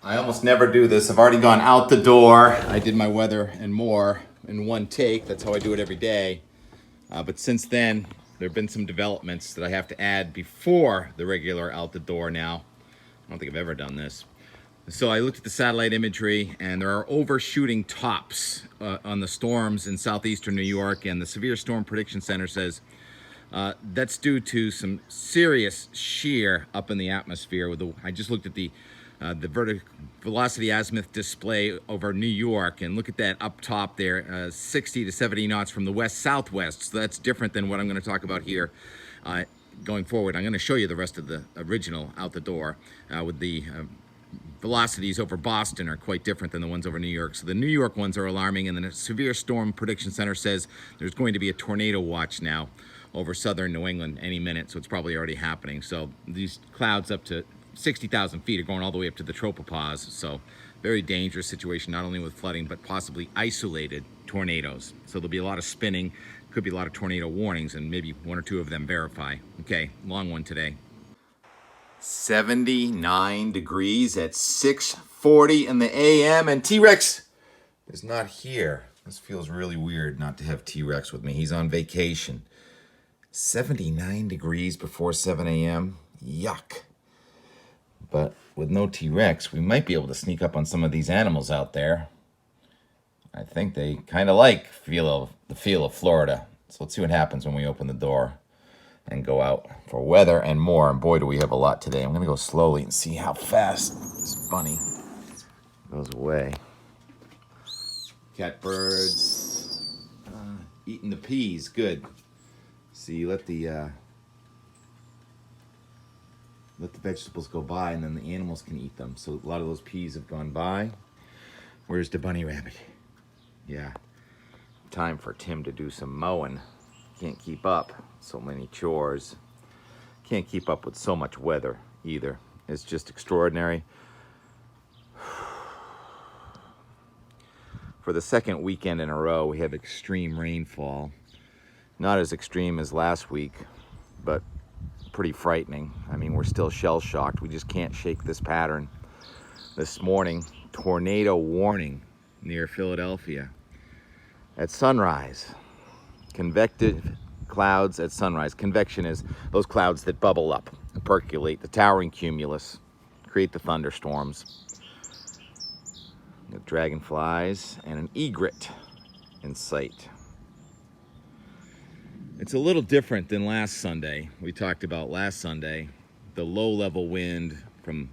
I almost never do this. I've already gone out the door. I did my weather and more in one take. That's how I do it every day. But since then, there have been some developments that I have to add before the regular out the door now. I don't think I've ever done this. So I looked at the satellite imagery, and there are overshooting tops on the storms in southeastern New York, and the Severe Storm Prediction Center says that's due to some serious shear up in the atmosphere. I just looked at the velocity azimuth display over New York, and look at that up top there, 60 to 70 knots from the west-southwest. So that's different than what I'm going to talk about here going forward. I'm going to show you the rest of the original out the door with the velocities over Boston are quite different than the ones over New York. So the New York ones are alarming, and the Severe Storm Prediction Center says there's going to be a tornado watch now over southern New England any minute, so it's probably already happening. So these clouds up to 60,000 feet are going all the way up to the tropopause. So very dangerous situation, not only with flooding, but possibly isolated tornadoes. So there'll be a lot of spinning, could be a lot of tornado warnings, and maybe one or two of them verify. Okay, long one today. 79 degrees at 6:40 in the a.m. and T-Rex is not here. This feels really weird not to have T-Rex with me. He's on vacation. 79 degrees before 7 a.m. Yuck. But with no T-Rex, we might be able to sneak up on some of these animals out there. I think they kind of like the feel of Florida. So let's see what happens when we open the door and go out for weather and more. And boy, do we have a lot today. I'm going to go slowly and see how fast this bunny goes away. Catbirds eating the peas. Good. See, let the vegetables go by, and then the animals can eat them. So a lot of those peas have gone by. Where's the bunny rabbit? Yeah. Time for Tim to do some mowing. Can't keep up. So many chores. Can't keep up with so much weather either. It's just extraordinary. For the second weekend in a row, we have extreme rainfall. Not as extreme as last week, but pretty frightening. I mean, we're still shell-shocked. We just can't shake this pattern. This morning, tornado warning near Philadelphia at sunrise. Convective clouds at sunrise. Convection is those clouds that bubble up and percolate, the towering cumulus, create the thunderstorms. The dragonflies and an egret in sight. It's a little different than last Sunday. We talked about last Sunday. The low-level wind from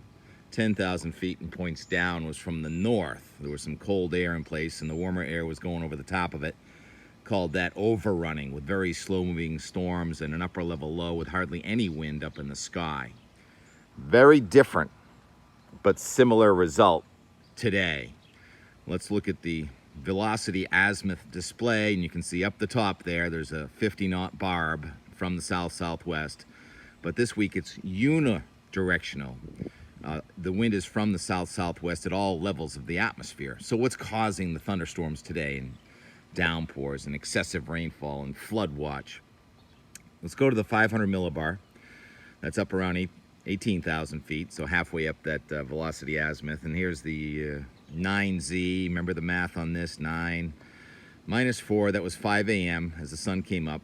10,000 feet and points down was from the north. There was some cold air in place, and the warmer air was going over the top of it. Called that overrunning, with very slow-moving storms and an upper-level low with hardly any wind up in the sky. Very different, but similar result today. Let's look at the velocity azimuth display, and you can see up the top there's a 50-knot barb from the south-southwest. But this week it's unidirectional. The wind is from the south-southwest at all levels of the atmosphere. So what's causing the thunderstorms today, and downpours and excessive rainfall and flood watch? Let's go to the 500 millibar. That's up around 18,000 feet, so halfway up that velocity azimuth. And here's the 9Z. Remember the math on this? 9 minus 4. That was 5 a.m. as the sun came up.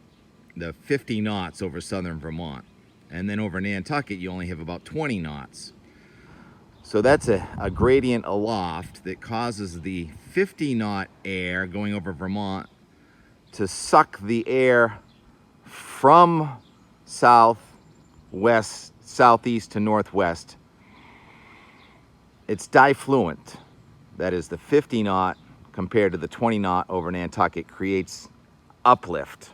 The 50 knots over southern Vermont. And then over Nantucket, you only have about 20 knots. So that's a gradient aloft that causes the 50-knot air going over Vermont to suck the air from southwest, southeast to northwest. It's difluent. That is, the 50-knot compared to the 20-knot over Nantucket creates uplift,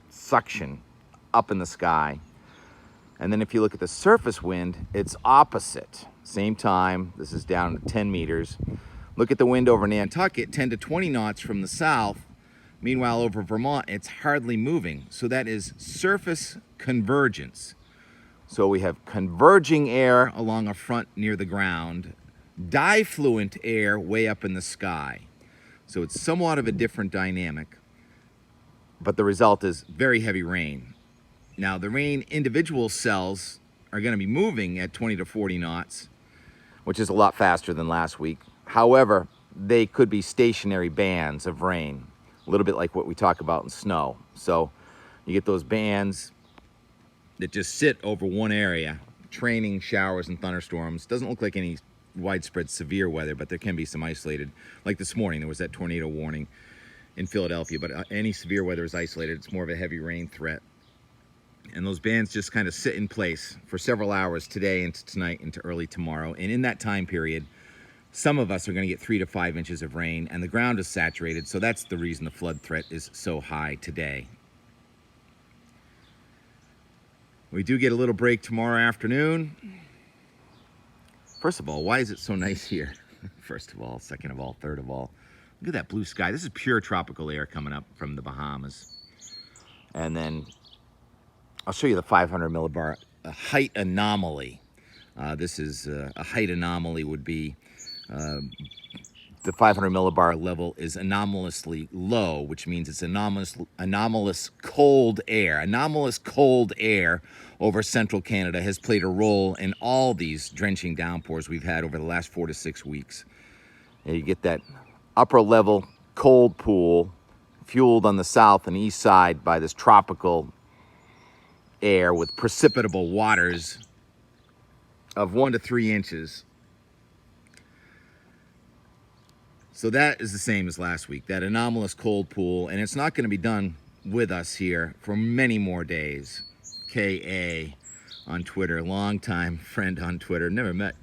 suction up in the sky. And then if you look at the surface wind, it's opposite. Same time, this is down to 10 meters. Look at the wind over Nantucket, 10 to 20 knots from the south. Meanwhile, over Vermont, it's hardly moving. So that is surface convergence. So we have converging air along a front near the ground, difluent air way up in the sky. So it's somewhat of a different dynamic, but the result is very heavy rain. Now, the rain individual cells are going to be moving at 20 to 40 knots, which is a lot faster than last week. However, they could be stationary bands of rain, a little bit like what we talk about in snow. So you get those bands that just sit over one area, training showers and thunderstorms. Doesn't look like any widespread severe weather, but there can be some isolated. Like this morning, there was that tornado warning in Philadelphia, but any severe weather is isolated. It's more of a heavy rain threat. And those bands just kind of sit in place for several hours today into tonight into early tomorrow. And in that time period, some of us are going to get 3 to 5 inches of rain, and the ground is saturated. So that's the reason the flood threat is so high today. We do get a little break tomorrow afternoon. First of all, why is it so nice here? First of all, second of all, third of all, look at that blue sky. This is pure tropical air coming up from the Bahamas. And then I'll show you the 500 millibar height anomaly. This is a height anomaly would be the 500 millibar level is anomalously low, which means it's anomalous cold air. Anomalous cold air over central Canada has played a role in all these drenching downpours we've had over the last 4 to 6 weeks. And you get that upper level cold pool fueled on the south and east side by this tropical air with precipitable waters of 1 to 3 inches. So that is the same as last week, that anomalous cold pool, and it's not going to be done with us here for many more days. K.A. on Twitter, longtime friend on Twitter, never met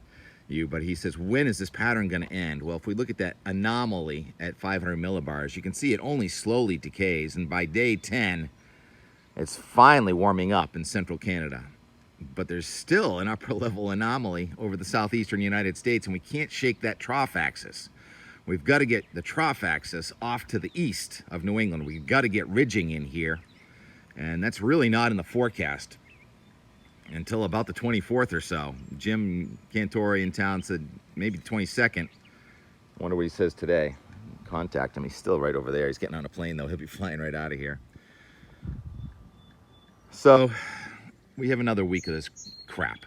you, but he says, when is this pattern going to end? Well, if we look at that anomaly at 500 millibars, you can see it only slowly decays, and by day 10, it's finally warming up in central Canada. But there's still an upper level anomaly over the southeastern United States, and we can't shake that trough axis. We've got to get the trough axis off to the east of New England. We've got to get ridging in here, and that's really not in the forecast until about the 24th or so. Jim Cantore in town said maybe the 22nd. Wonder what he says today. Contact him. He's still right over there. He's getting on a plane, though. He'll be flying right out of here. So we have another week of this crap,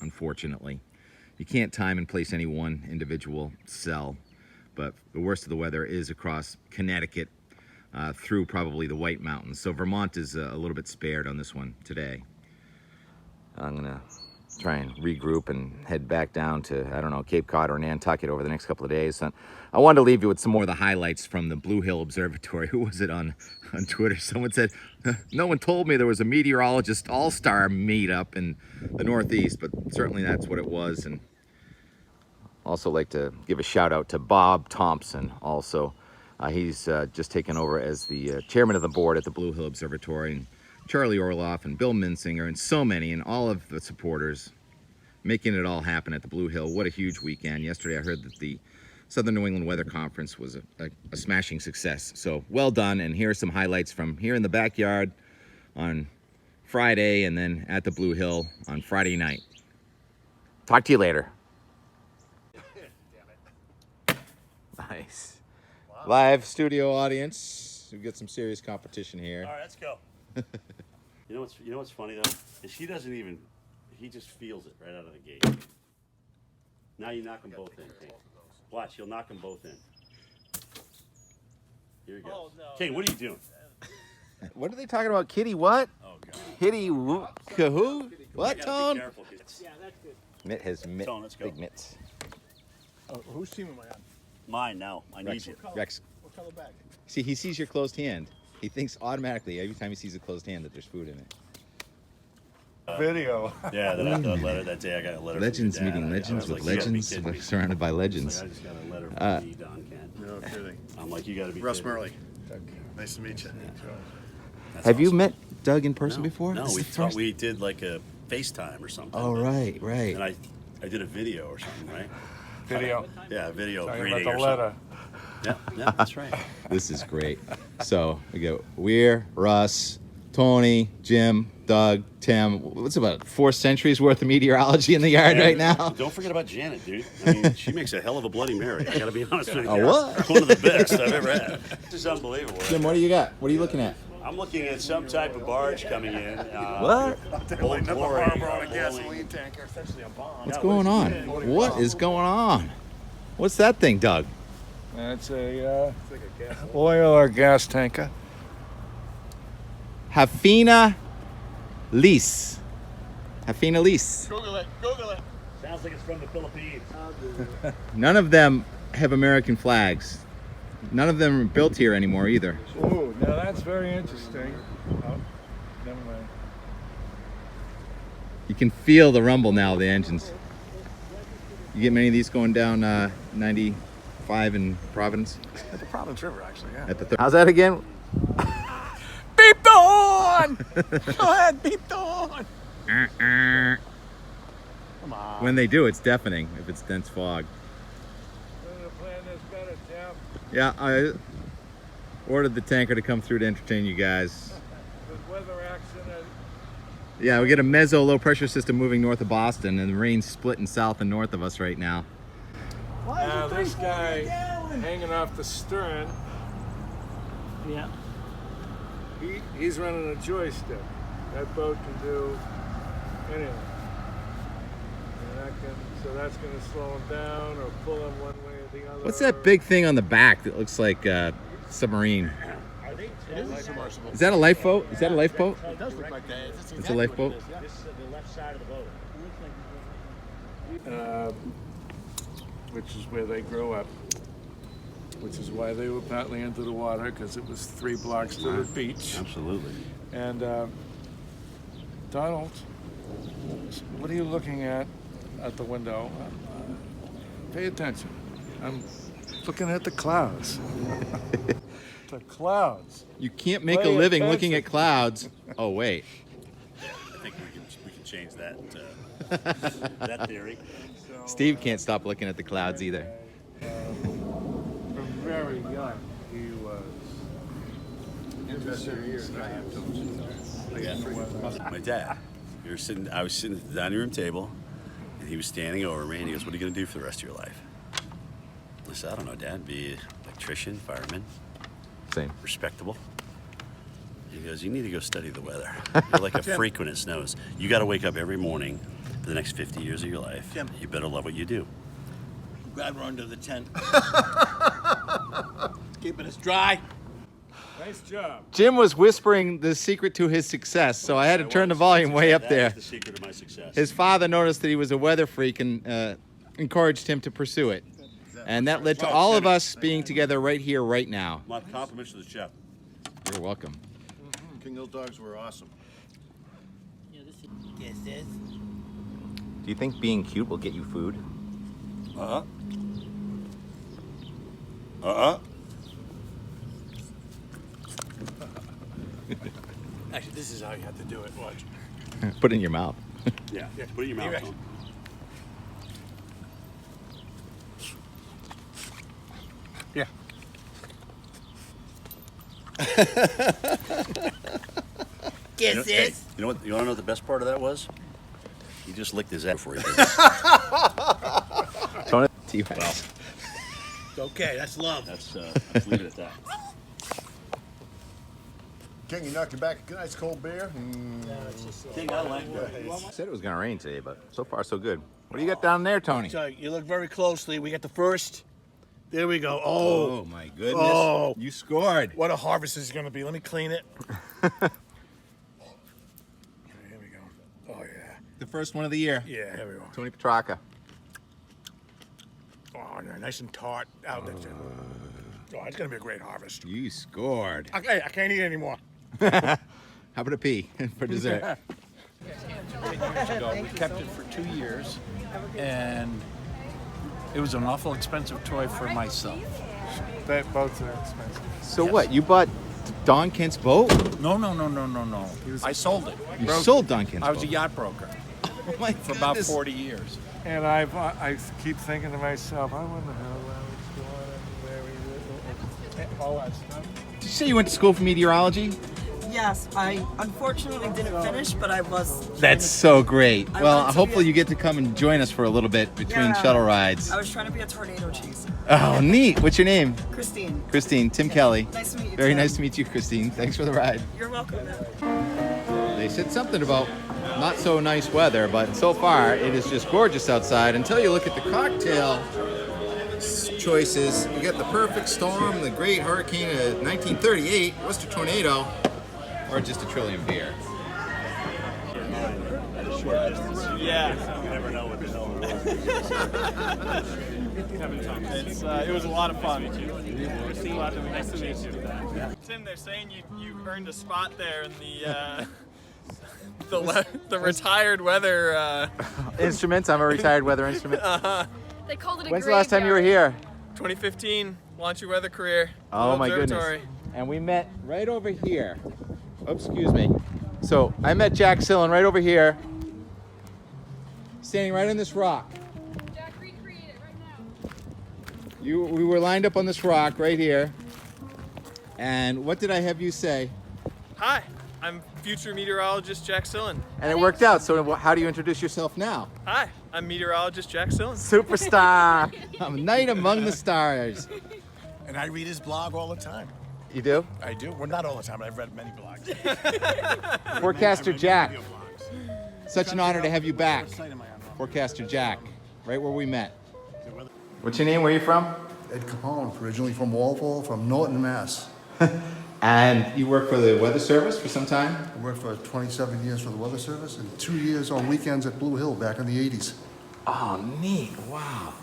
unfortunately. You can't time and place any one individual cell. But the worst of the weather is across Connecticut through probably the White Mountains. So Vermont is a little bit spared on this one today. I'm going to try and regroup and head back down to, I don't know, Cape Cod or Nantucket over the next couple of days. And I wanted to leave you with some more of the highlights from the Blue Hill Observatory. Who was it on Twitter? Someone said, no one told me there was a meteorologist all-star meetup in the Northeast, but certainly that's what it was. And also like to give a shout out to Bob Thompson also. He's just taken over as the chairman of the board at the Blue Hill Observatory, and Charlie Orloff and Bill Minsinger and so many, and all of the supporters making it all happen at the Blue Hill. What a huge weekend. Yesterday I heard that the Southern New England Weather Conference was a smashing success. So well done, and here are some highlights from here in the backyard on Friday and then at the Blue Hill on Friday night. Talk to you later. Nice. Wow. Live studio audience. We get some serious competition here. All right, let's go. You know what's funny though? Is he doesn't even, he just feels it right out of the gate. Now you knock them both in. King. Watch, he'll knock them both in. Here we go. Oh, no, King, what are you doing? What are they talking about? Kitty what? Oh, God. Kitty Kahoo? What, Tone? Yeah, that's good. Mitt has Tone, let's go. big mitts. Oh, whose team am I on? Mine now. I need you. Rex. What color bag? See, he sees your closed hand. He thinks automatically every time he sees a closed hand that there's food in it. Video. Yeah, then I got a letter that day. I got a letter. Legends from your dad. meeting legends with like, legends, surrounded by legends. I just got a letter from you, Don Kent. No kidding. I'm like, you got to be Russ kidding. Murley. Nice to meet you. That's Have you awesome. met Doug in person before? No, This we is the thought first? we did like a FaceTime or something. Oh, right. And I did a video or something, right? Video. Yeah, a video Talking greeting about or the letter. something. Yeah, that's right. This is great. So we go Weir, Russ, Tony, Jim, Doug, Tim. What's about 4 centuries worth of meteorology in the yard right now? Don't forget about Janet, dude. I mean, she makes a hell of a Bloody Mary. I gotta be honest with you. A what? One of the best I've ever had. This is unbelievable. Jim, what do you got? What are you looking at? I'm looking at some type of barge coming in. What? Old Glory, on a blowing. gasoline tanker, essentially a bomb. What's going on? What is going on? What's that thing, Doug? That's a oil or gas tanker. Hafina Lease. Hafina Lease. Google it. Google it. Sounds like it's from the Philippines. None of them have American flags. None of them are built here anymore either. Ooh, now that's very interesting. Oh, never mind. You can feel the rumble now of the engines. You get many of these going down 95 in Providence? At the Providence River, actually, yeah. At the How's that again? Beep the horn! Go ahead, beep the horn! Come on. When they do, it's deafening if it's dense fog. Yeah, I ordered the tanker to come through to entertain you guys. Weather accident. Yeah, we get a mezzo low pressure system moving north of Boston, and the rain's splitting south and north of us right now. Now this guy hanging off the stern, Yeah. he's running a joystick. That boat can do anything. And so that's going to slow him down or pull him one way or the other. What's that big thing on the back that looks like a submarine? It is a submersible. Is that a lifeboat? Is that a lifeboat? It does look like that. It's a lifeboat? This is the left side of the boat. Which is where they grew up. Which is why they were partly into the water, because it was 3 blocks to the beach. Absolutely. And Donald, what are you looking at the window? Pay attention. I'm looking at the clouds. The clouds. You can't make a Pay living attention. looking at clouds. Oh, wait. I think we can change that that theory. Steve can't stop looking at the clouds either. From very young, he was interested in My dad. I was sitting at the dining room table, and he was standing over me, and he goes, "What are you going to do for the rest of your life?" I said, "I don't know, Dad. Be an electrician, fireman, Same. respectable." He goes, "You need to go study the weather. You're like a freak when it snows. You got to wake up every morning for the next 50 years of your life. Jim. You better love what you do." Grab her under the tent. Keeping us dry. Nice job. Jim was whispering the secret to his success, so I had to turn the volume way up That there. is the secret of my success. His father noticed that he was a weather freak and encouraged him to pursue it. And that led to all of us being together right here, right now. My compliments to the chef. You're welcome. King Hill dogs were awesome. This is. Do you think being cute will get you food? Actually, this is how you have to do it. Watch. Put it in your mouth. Yeah, put it in your mouth. Right. Tom. Yeah. Kiss this. You know what? You want to know what the best part of that was? He just licked his ass before he did it. Tony, T-Rex. Okay, that's love. Let's leave it at that. King, you knocked your back a nice cold beer. King, I like that. I said it was gonna rain today, but so far so good. What do you got down there, Tony? So you look very closely. We got the first. There we go. Oh, my goodness! Oh. You scored. what a harvest this is going to be. Let me clean it. Here we go. Oh, yeah. The first one of the year. Yeah, here we go. Tony Petrarca. Oh, no, nice and tart. Out there. Oh, it's going to be a great harvest. You scored. Okay, I can't eat anymore. How about a pea for dessert? Years ago. We kept it for 2 years, and it was an awful expensive toy for myself. Boats are expensive. So what? You bought Don Kent's boat? No. I sold it. You sold Don Kent's I was a boat. yacht broker Oh my for about goodness. 40 years. And I keep thinking to myself, I wonder how well he's doing and where he is. All that stuff. Did you say you went to school for meteorology? Yes, I unfortunately didn't finish, but I was. That's so great. I Well, wanted to hopefully be a- you get to come and join us for a little bit between Yeah. shuttle rides. I was trying to be a tornado chaser. Oh, neat. What's your name? Christine. Christine. Tim Kelly. Nice to meet you. Very Tim. nice to meet you, Christine. Thanks for the ride. You're welcome. They said something about not so nice weather, but so far it is just gorgeous outside until you look at the cocktail choices. You get the perfect storm, the great hurricane of 1938, Worcester tornado, or just a trillion beer. Yeah. You never know what the hell it was. It was a lot of fun. Nice to meet you. Tim, they're saying you earned a spot there in the retired weather Instruments. I'm a retired weather instrument. They called it a When's the last time you were here? 2015. Launch your weather career. Oh my Observatory. goodness. And we met right over here. Oh, excuse me. So I met Jack Sillen right over here, standing right on this rock. Jack, recreate it right now. We were lined up on this rock right here. And what did I have you say? Hi, I'm future meteorologist Jack Sillen. And it worked out. So how do you introduce yourself now? Hi, I'm meteorologist Jack Sillen. Superstar. I'm a knight among the stars. And I read his blog all the time. You do? I do. Well, not all the time, but I've read many blogs. Forecaster Jack. Video blogs. Such an honor to have you back. Forecaster Jack, right where we met. What's your name? Where are you from? Ed Capone, originally from Walpole, from Norton, Mass. And you work for the Weather Service for some time? I worked for 27 years for the Weather Service and 2 years on weekends at Blue Hill back in the 80s. Oh, neat. Wow.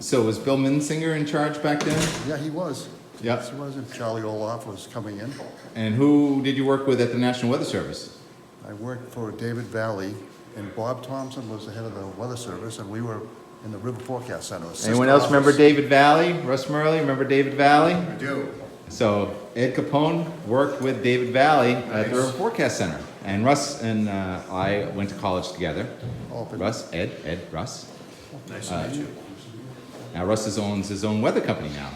So was Bill Minsinger in charge back then? Yeah, he was. Yep. Yes, he was. And Charlie Olaf was coming in. And who did you work with at the National Weather Service? I worked for David Valley, and Bob Thompson was the head of the Weather Service, and we were in the River Forecast Center. Anyone else remember David Valley? Russ Murley, remember David Valley? I do. So Ed Capone worked with David Valley at the River Forecast Center. And Russ and I went to college together. Oh, but- Russ, Ed, Russ. Nice to meet you. Now Russ owns his own weather company now.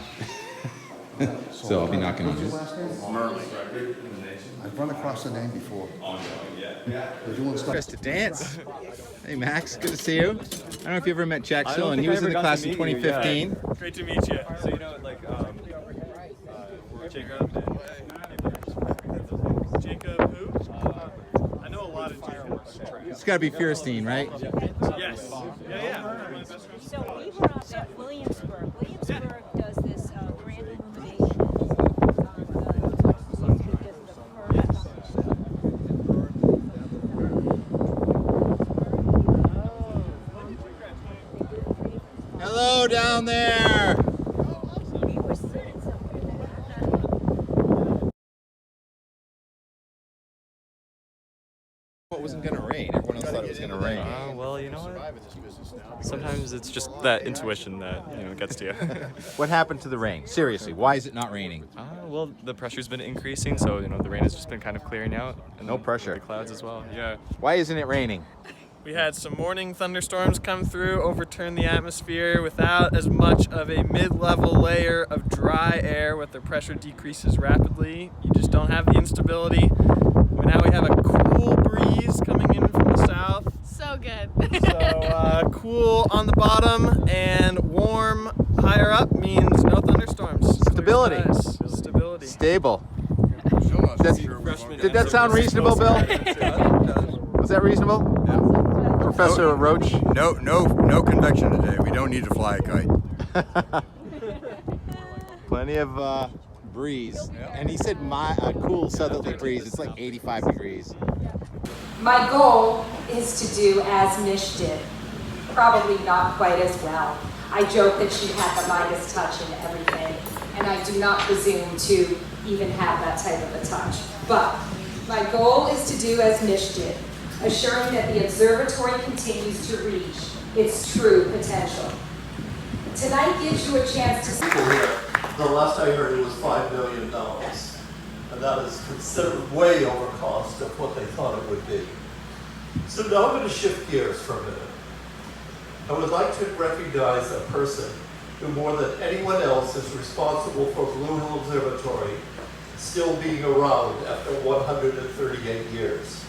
So I'll be knocking on his. I've run across the name before. They're doing stuff. Chris to dance. Hey Max, good to see you. I don't know if you ever met Jack I don't Sillen. think He I was in ever the got class to in meet you, 2015. Great to meet you. So you know, like, Jacob and Jacob who? I know a lot of Jacobs. It's got to be Fierstein, right? Yes. Yeah. So we were up at Williamsburg. Williamsburg does this grand illumination on the Hello down there. we were sitting somewhere there. It wasn't going to rain. Everyone else thought it was going to rain. well, you know what? Sometimes it's just that intuition that, gets to you. What happened to the rain? Seriously, why is it not raining? Well, the pressure's been increasing, so, the rain has just been kind of clearing out. And No pressure. The clouds as well, yeah. Why isn't it raining? We had some morning thunderstorms come through, overturn the atmosphere without as much of a mid-level layer of dry air where the pressure decreases rapidly. You just don't have the instability. Now we have a cool breeze coming in from the south. So good. So cool on the bottom and warm higher up means no thunderstorms. Stability. Clear skies. Stability. Stable. Did that sound reasonable, Bill? Was that reasonable? Professor Roach? No convection today. We don't need to fly a kite. Plenty of breeze. And he said a cool southerly breeze. It's like 85 degrees. My goal is to do as Mish did, probably not quite as well. I joke that she had the Midas touch and everything, and I do not presume to even have that type of a touch. But my goal is to do as Mish did, assuring that the observatory continues to reach its true potential. Tonight gives you a chance to see. The last I heard it was $5 million, and that is considered way over cost of what they thought it would be. So now I'm going to shift gears for a minute. I would like to recognize a person who more than anyone else is responsible for Blue Hill Observatory still being around after 138 years.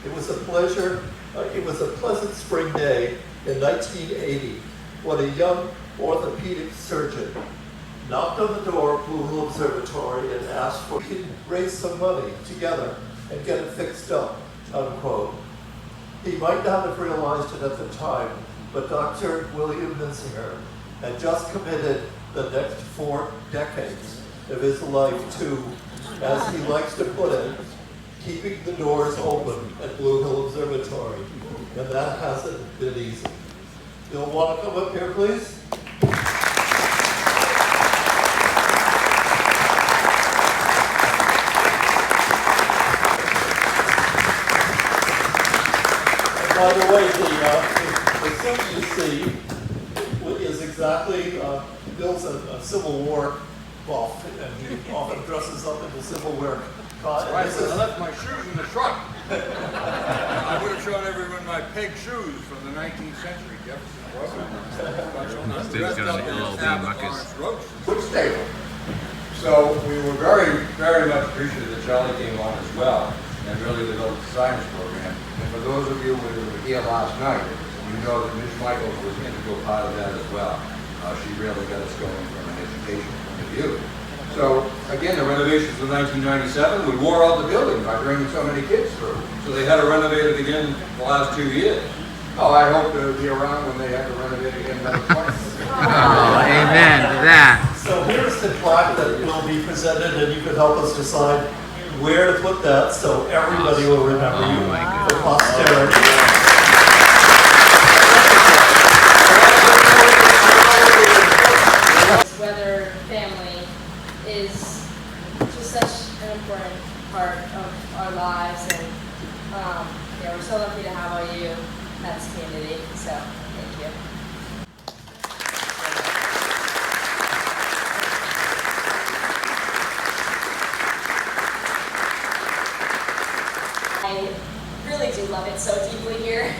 It was a pleasure, it was a pleasant spring day in 1980 when a young orthopedic surgeon knocked on the door of Blue Hill Observatory and asked for he could raise some money together and get it fixed up, unquote. He might not have realized it at the time, but Dr. William Minzinger had just committed the next 4 decades of his life to, as he likes to put it, keeping the doors open at Blue Hill Observatory. And that hasn't been easy. You'll want to come up here, please? By the way, the suit you see is exactly, Bill's a Civil War buff, and he often dresses up in the Civil War. Right, I left my shoes in the truck. I would have shown everyone my peg shoes from the 19th century. Foot stable. So we were very, very much appreciative that Charlie came on as well, and really developed the science program. And for those of you who were here last night, you know that Ms. Michaels was an integral part of that as well. She really got us going from an education point of view. So, again, the renovations of 1997, we wore out the building by bringing so many kids through. So they had to renovate it again the last 2 years. Oh, I hope they'll be around when they have to renovate again another 20. Oh, amen to that. So here's the plaque that will be presented, and you can help us decide where to put that so everybody will remember you for posterity. Weather family is just such an important part of our lives, and yeah, we're so lucky to have all you in that community. So thank you. I really do love it so deeply here,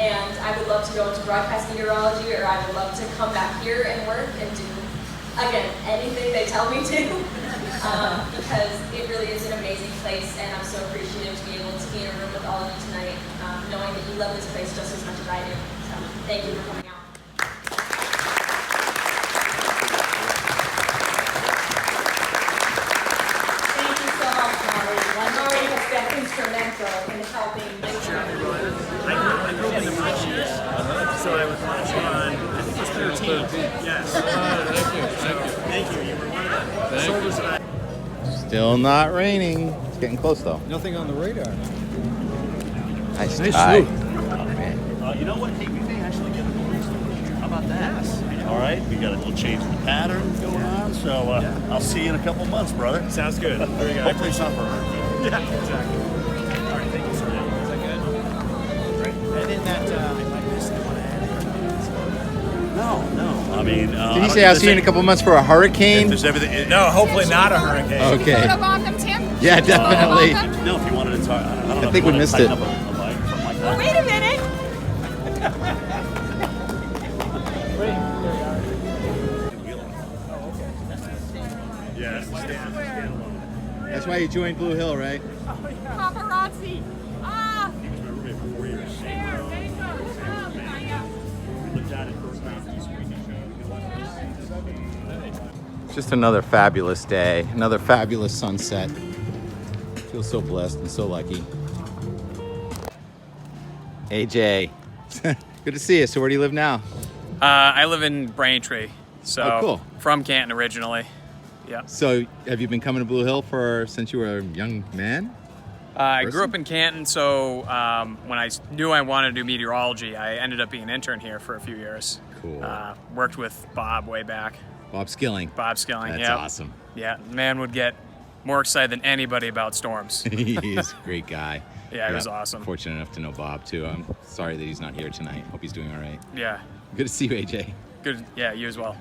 and I would love to go into broadcast meteorology, or I would love to come back here and work and do, again, anything they tell me to, because it really is an amazing place, and I'm so appreciative to be able to be in a room with all of you tonight, knowing that you love this place just as much as I do. So thank you for coming out. Thank you so much, Maury. Maury has been instrumental in helping make sure. I grew up in the Marches, so I was watching on, I think it was 13. Yes. Thank you. You were one of the soldiers that I... Still not raining. It's getting close though. Nothing on the radar. Nice Nice try. shoot. Oh man. You know what? Hey, we may actually get a noise. How about that? All right, we got a little change in the pattern going on, so I'll see you in a couple months, brother. Sounds good. Very good. Hopefully it's not for her. Yeah, exactly. All right, thank you so much. Is that good? Great. And then that, I might miss the one I had. No. I mean, Did he say I'll see you in a couple months for a hurracane? There's everything. No, hopefully not a hurricane. Okay. Photobomb them, Tim? Yeah, definitely. No, if you wanted to talk, I don't know. I think we missed it. Oh, wait a minute. Yeah, That's why you joined Blue Hill, right? Paparazzi. Ah. He was my roommate for 4 years. There, there you go. Oh, yeah. We lived out at first time. Just another fabulous day, another fabulous sunset. Feel so blessed and so lucky. AJ, good to see you. So where do you live now? I live in Braintree, so Oh, cool. From Canton originally. Yeah. So have you been coming to Blue Hill since you were a young man? I grew up in Canton, so when I knew I wanted to do meteorology, I ended up being an intern here for a few years. Cool. Worked with Bob way back. Bob Skilling. Bob Skilling, That's yeah. awesome. Yeah, the man would get more excited than anybody about storms. He's a great guy. Yeah, he was awesome. Fortunate enough to know Bob too. I'm sorry that he's not here tonight. Hope he's doing all right. Yeah. Good to see you, AJ. Good. Yeah, you as well.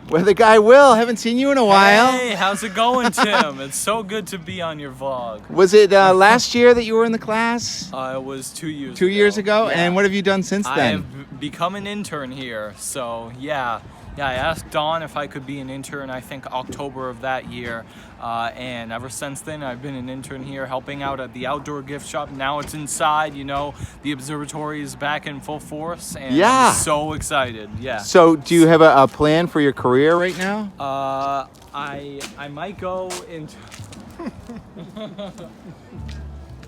Weather guy Will, haven't seen you in a while. Hey, how's it going, Tim? It's so good to be on your vlog. Was it last year that you were in the class? It was 2 years ago. 2 years ago? Yeah. And what have you done since I then? have become an intern here, so yeah. Yeah, I asked Dawn if I could be an intern, I think October of that year. And ever since then, I've been an intern here helping out at the outdoor gift shop. Now it's inside, you know, the observatory is back in full force. And Yeah. I'm so excited, yeah. So, do you have a plan for your career right now? I might go into...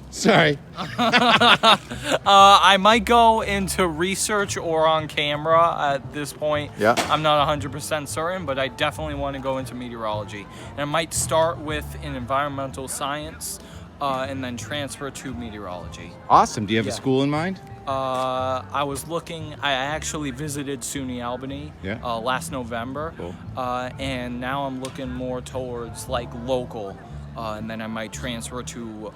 Sorry. I might go into research or on camera at this point. Yeah. I'm not 100% certain, but I definitely want to go into meteorology. And I might start with an environmental science and then transfer to meteorology. Awesome. Do you have Yeah. a school in mind? I was looking, I actually visited SUNY Albany last November. Cool. And now I'm looking more towards like local. And then I might transfer to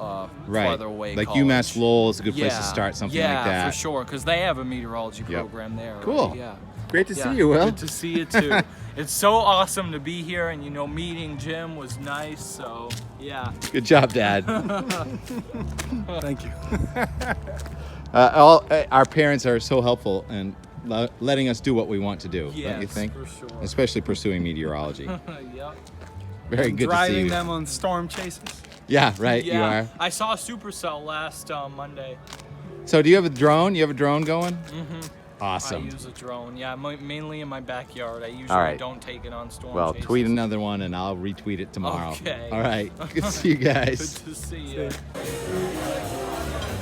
farther away Like college. UMass Lowell is a good place to start something like that. Yeah, for sure, because they have a meteorology program there. Cool. Right? Yeah. Great to see you, Will. Good to see you too. It's so awesome to be here, and you know, meeting Jim was nice. So yeah. Good job, Dad. Thank you. Our parents are so helpful and letting us do what we want to do. Yes, don't you think? for sure. Especially pursuing meteorology. Yep. Very good to see Driving you. them on storm chases. Yeah, right. Yeah. You are. I saw Supercell last Monday. So, do you have a drone? You have a drone going? Mm-hmm. Awesome. I use a drone. Yeah, mainly in my backyard. I usually All right. don't take it on storm Well, chases. tweet another one and I'll retweet it tomorrow. Okay. All right. Good to see you guys. Good to see you.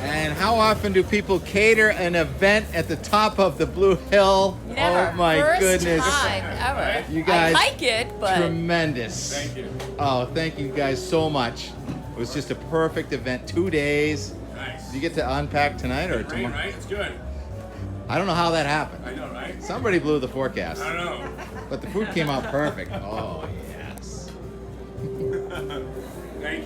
And how often do people cater an event at the top of the Blue Hill? Never. Oh my First goodness. time ever. You guys. I like it, but Tremendous. Thank you. Oh, thank you guys so much. It was just a perfect event. 2 days. Nice. Did you get to unpack tonight or Rain, tomorrow? right? It's good. I don't know how that happened. I know, right? Somebody blew the forecast. I know. But the food came out perfect. Oh, yes. Thank you.